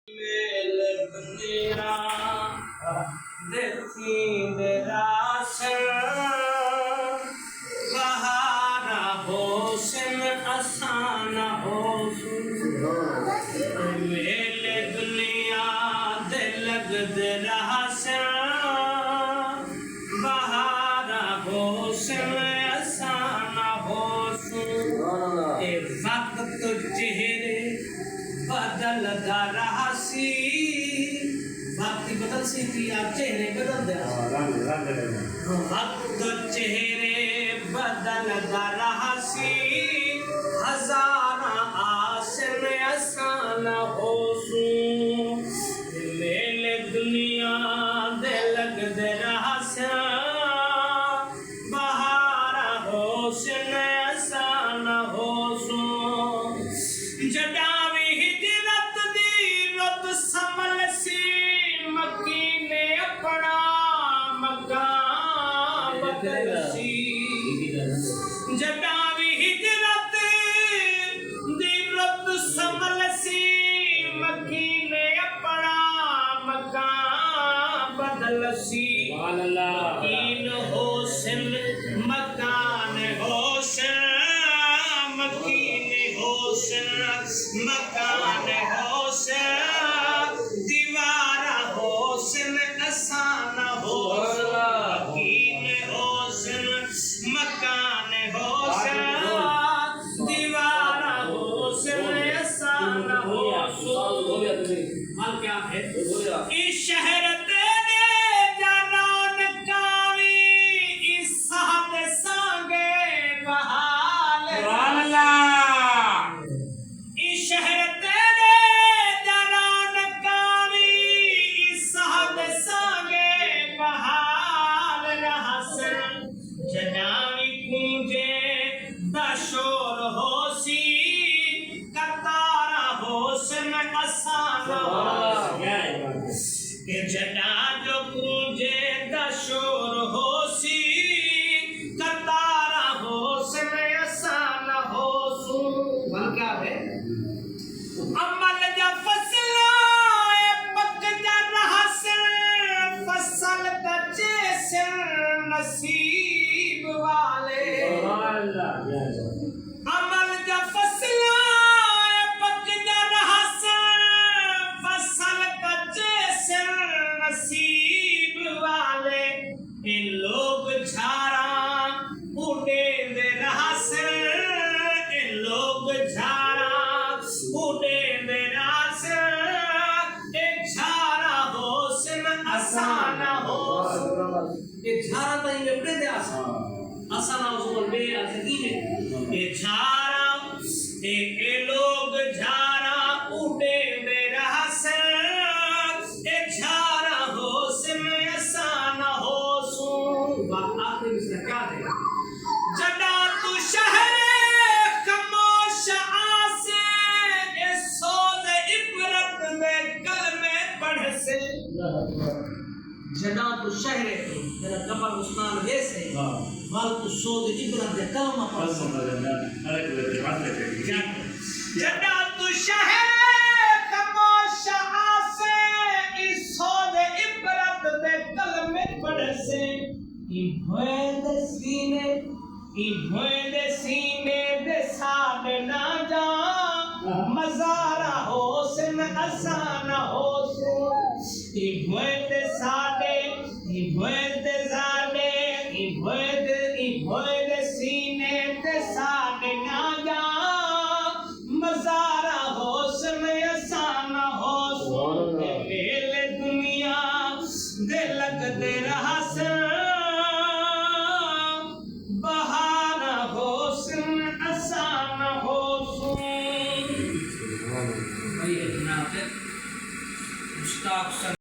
mail बंदेरा देखी निराशन बहारा होशन आसान होसूं मेल दुनिया दे लगद राशन बहारा होशन आसान होसूं ए वक्त चेहरे बदलदा रहासी वक्त बदल सी थी आप चेहरे बदल दे वक्त चेहरे बदलदा रहासी हजारा आसन आसान होसूं मेले दुनिया दे लगदे रहासा बहारा होसन आसान होसूं जड़ा समल सी मक्की ने अपना मकान बदल सी जटा भी हिजरत दी रत समल सी मक्की ने अपना मकान बदल सी मकीन होसन मकान होसन मकीन होसन मकान होसन आसान होसूं मकीन होसन मकान होसन दीवारा होसन आसान होसूं माल क्या है इस शहर तेरे जनान कावी इस साथ सांगे बहाल इस शहर जनावी कूंजे दशोर होसी कतारा होसन आसान के जना जो कूंजे दशोर होसी कतारा होसन आसान होसूं क्या है अमल जा फसल पक जा रहसन फसल कच्चे से नसीब वाले अमल जा फसल पक जा रहसन फसल कच्चे से नसीब वाले ये लोग झारा उड़े दे रहसन ये लोग झारा उड़े दे रहसन एक झारा होसन आसान होसूं एक झारा तो ये अपने दे आसान होसूं बे आसकी में ये झारा ये लोग झारा उड़े दे रहसन एक झारा होसन आसान होसूं बात आखिरी में क्या है जड़ा तू शहर खामोश आसे ए सोज इबरत में कलमे पढ़ से जड़ा तू शहर तेरा कमर उस्मान वैसे वाल तू सोद इबरत दे कलमा पढ़ जड़ा तू शहर खामोश आसे इस सोद इबरत दे कलमे पढ़ से ई भोए दे सीने दे साथ ना जा मज़ारा होसन आसान होसूं ई भोए दे साडे ई भोए दे जाने ई भोए दे सीने दे साथ ना जा मज़ारा होसन आसान होसूं मेले दुनिया दे लगदे रहसन बहारा होसन आसान होसूं भाई इतना मुश्ताक